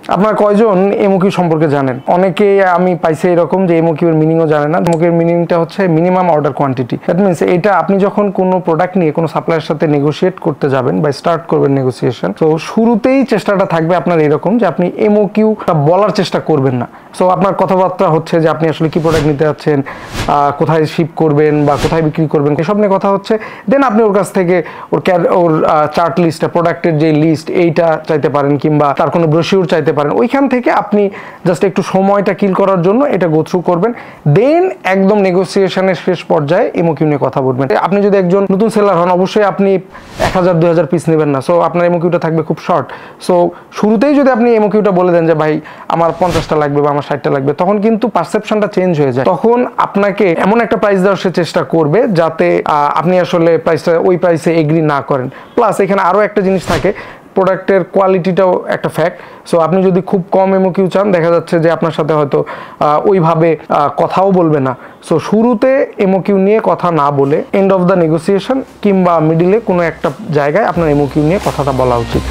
আপনার কয়জন এমওকিউ সম্পর্কে জানেন? অনেকে আমি পাইছি এরকম যে এমওকিউ এর মিনিংও জানে না। এমওকিউ এর মিনিংটা হচ্ছে minimum order quantity. That means এটা আপনি যখন কোনো প্রোডাক্ট নিয়ে কোনো সাপ্লায়ারের সাথে নেগোশিয়েট করতে যাবেন বা স্টার্ট করবেন নেগোসিয়েশন, তো শুরুতেই চেষ্টাটা থাকবে আপনার এরকম যে আপনি এমওকিউটা বলার চেষ্টা করবেন না। সো আপনার কথাবার্তা হচ্ছে যে আপনি আসলে কি প্রোডাক্ট নিতে যাচ্ছেন, কোথায় শিপ করবেন বা কোথায় বিক্রি করবেন, এসব নিয়ে কথা হচ্ছে। দেন আপনি ওর কাছ থেকে ওর চার্ট লিস্টটা, প্রোডাক্টের যে লিস্ট এইটা চাইতে পারেন, কিংবা তার কোনো ব্রোশিউর চাইতে পারেন। ওইখান থেকে আপনি জাস্ট একটু সময়টা কিল করার জন্য এটা গো থ্রু করবেন। দেন একদম নেগোসিয়েশনের শেষ পর্যায়ে এমওকিউ নিয়ে কথা বলবেন। আপনি যদি একজন নতুন সেলার হন, অবশ্যই আপনি 1000-2000 পিস নেবেন না। সো আপনার এমওকিউটা থাকবে খুব শর্ট। সো শুরুতেই যদি আপনি এমওকিউটা বলে দেন যে ভাই আমার 50টা লাগবে বা আমার 60টা লাগবে, তখন কিন্তু পারসেপশনটা চেঞ্জ হয়ে যায়। তখন আপনাকে এমন একটা প্রাইস দেওয়ার সে চেষ্টা করবে যাতে আপনি আসলে প্রাইসটা ওই প্রাইসে এগ্রি না করেন। প্লাস এখানে আরও একটা জিনিস থাকে, প্রোডাক্টের কোয়ালিটিটাও একটা ফ্যাক্ট। সো আপনি যদি খুব কম এমওকিউ চান, দেখা যাচ্ছে যে আপনার সাথে হয়তো ওইভাবে কথাও বলবে না। সো শুরুতে এমওকিউ নিয়ে কথা না বলে এন্ড অফ দ্য নেগোসিয়েশন কিংবা মিডিলে কোনো একটা জায়গায় আপনার এমওকিউ নিয়ে কথাটা বলা উচিত।